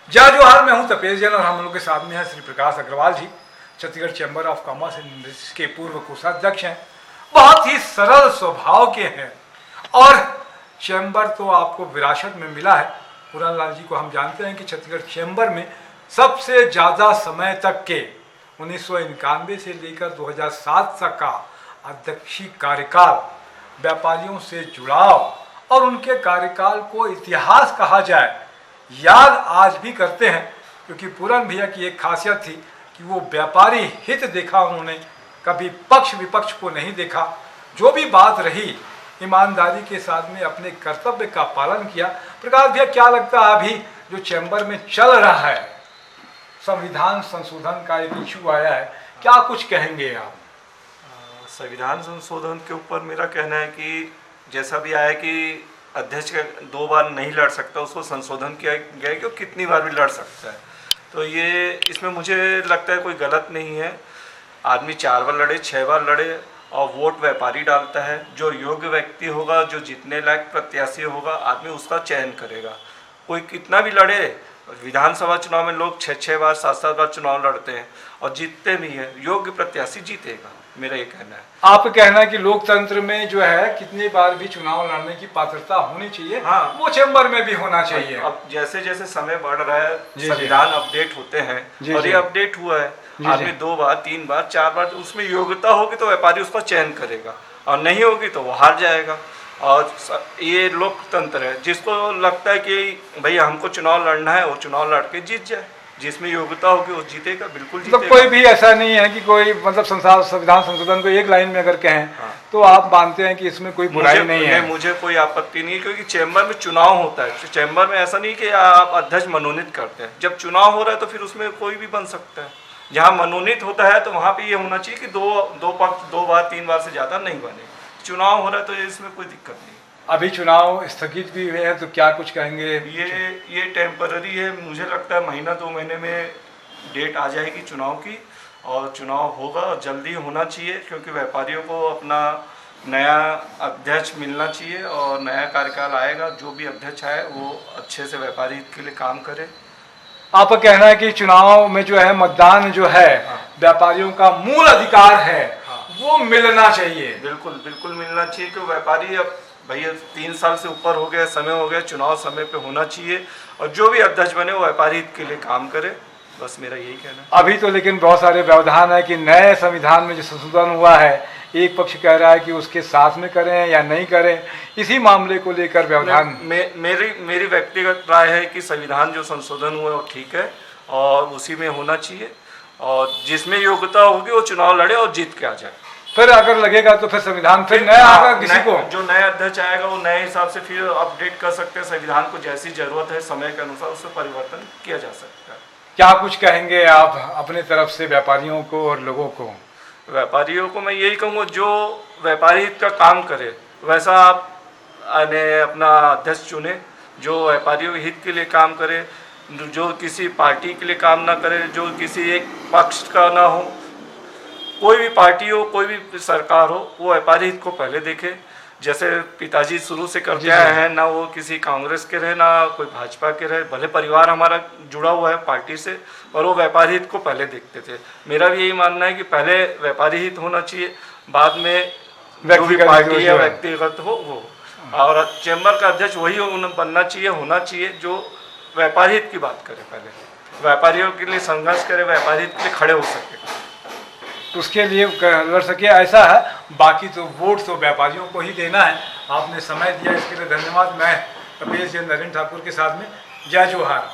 जय जोहार। मैं हूं तपेश जैन और हम लोग के साथ में है Shri Prakash Agrawal ji, Chhattisgarh chamber of commerce and industries के पूर्व कोषाध्यक्ष हैं। बहुत ही सरल स्वभाव के हैं और चैम्बर तो आपको विरासत में मिला है। पूरन लाल जी को हम जानते हैं कि छत्तीसगढ़ चैम्बर में सबसे ज़्यादा समय तक के 1991 से लेकर 2007 तक का अध्यक्षीय कार्यकाल, व्यापारियों से जुड़ाव और उनके कार्यकाल को इतिहास कहा जाए, याद आज भी करते हैं। क्योंकि पूरन भैया की एक खासियत थी कि वो व्यापारी हित देखा, उन्होंने कभी पक्ष विपक्ष को नहीं देखा। जो भी बात रही ईमानदारी के साथ में अपने कर्तव्य का पालन किया। प्रकाश भैया, क्या लगता है अभी जो चैम्बर में चल रहा है, संविधान संशोधन का एक इशू आया है, क्या कुछ कहेंगे आप? संविधान संशोधन के ऊपर मेरा कहना है कि जैसा भी आया कि अध्यक्ष 2 बार नहीं लड़ सकता, उसको संशोधन किया गया कि वो कितनी बार भी लड़ सकता है। तो ये इसमें मुझे लगता है कोई गलत नहीं है। आदमी 4 बार लड़े, 6 बार लड़े और वोट व्यापारी डालता है। जो योग्य व्यक्ति होगा, जो जीतने लायक प्रत्याशी होगा, आदमी उसका चयन करेगा। कोई कितना भी लड़े, विधानसभा चुनाव में लोग 6-6 बार 7-7 बार चुनाव लड़ते हैं और जीतते भी हैं। योग्य प्रत्याशी जीतेगा, मेरा ये कहना है। आप कहना है कि लोकतंत्र में जो है कितनी बार भी चुनाव लड़ने की पात्रता होनी चाहिए। हाँ, वो चैम्बर में भी होना चाहिए। अब जैसे जैसे समय बढ़ रहा है, संविधान अपडेट होते हैं और ये अपडेट हुआ है। आदमी 2 बार 3 बार 4 बार, उसमें योग्यता होगी तो व्यापारी उसका चयन करेगा और नहीं होगी तो वो हार जाएगा। और ये लोकतंत्र है। जिसको लगता है कि भैया हमको चुनाव लड़ना है, वो चुनाव लड़ के जीत जाए। जिसमें योग्यता होगी वो जीतेगा, बिल्कुल जीतेगा। तो कोई भी ऐसा नहीं है कि कोई मतलब संविधान संशोधन को एक लाइन में अगर कहें, हाँ, तो आप मानते हैं कि इसमें कोई बुराई नहीं है? मुझे कोई आपत्ति नहीं है, क्योंकि चैम्बर में चुनाव होता है। चैम्बर में ऐसा नहीं कि आप अध्यक्ष मनोनीत करते हैं। जब चुनाव हो रहा है तो फिर उसमें कोई भी बन सकता है। जहाँ मनोनीत होता है तो वहाँ पे ये होना चाहिए कि दो पक्ष 2 बार 3 बार से ज़्यादा नहीं बने। चुनाव हो रहा है तो इसमें कोई दिक्कत नहीं। अभी चुनाव स्थगित भी हुए हैं, तो क्या कुछ कहेंगे? ये टेम्पररी है। मुझे लगता है महीना 2 महीने में डेट आ जाएगी चुनाव की, और चुनाव होगा और जल्दी होना चाहिए। क्योंकि व्यापारियों को अपना नया अध्यक्ष मिलना चाहिए और नया कार्यकाल आएगा। जो भी अध्यक्ष आए वो अच्छे से व्यापारी के लिए काम करे। आपका कहना है कि चुनाव में जो है मतदान जो है, हाँ, व्यापारियों का मूल अधिकार है, हाँ, वो मिलना चाहिए। बिल्कुल बिल्कुल मिलना चाहिए। क्योंकि व्यापारी अब भैया 3 साल से ऊपर हो गया, समय हो गया, चुनाव समय पे होना चाहिए और जो भी अध्यक्ष बने वो व्यापारी के लिए काम करे। बस मेरा यही कहना है। अभी तो लेकिन बहुत सारे व्यवधान है कि नए संविधान में जो संशोधन हुआ है, एक पक्ष कह रहा है कि उसके साथ में करें या नहीं करें। इसी मामले को लेकर व्यवधान मेरी व्यक्तिगत राय है कि संविधान जो संशोधन हुआ है वो ठीक है और उसी में होना चाहिए। और जिसमें योग्यता होगी वो चुनाव लड़े और जीत के आ जाए। फिर अगर लगेगा तो फिर संविधान फिर नया आएगा। किसी को जो नया अध्यक्ष आएगा वो नए हिसाब से फिर अपडेट कर सकते हैं। संविधान को जैसी जरूरत है समय के अनुसार उससे परिवर्तन किया जा सकता है। क्या कुछ कहेंगे आप अपने तरफ से व्यापारियों को और लोगों को? व्यापारियों को मैं यही कहूँगा, जो व्यापारी हित का काम करे वैसा आप अपना अध्यक्ष चुने, जो व्यापारियों के हित के लिए काम करे, जो किसी पार्टी के लिए काम ना करे, जो किसी एक पक्ष का ना हो। कोई भी पार्टी हो, कोई भी सरकार हो, वो व्यापारी हित को पहले देखे। जैसे पिताजी शुरू से करते आए हैं, ना वो किसी कांग्रेस के रहे ना कोई भाजपा के रहे। भले परिवार हमारा जुड़ा हुआ है पार्टी से, पर वो व्यापारी हित को पहले देखते थे। मेरा भी यही मानना है कि पहले व्यापारी हित होना चाहिए, बाद में जो भी पार्टी या व्यक्तिगत हो वो। और चैम्बर का अध्यक्ष वही बनना चाहिए, होना चाहिए जो व्यापारी हित की बात करे, पहले व्यापारियों के लिए संघर्ष करे, व्यापारी हित के लिए खड़े हो सके, उसके लिए लड़ सके, ऐसा है। बाकी तो वोट तो व्यापारियों को ही देना है। आपने समय दिया इसके लिए धन्यवाद। मैं तपेश जैन नरेंद्र ठाकुर के साथ में, जय जोहार।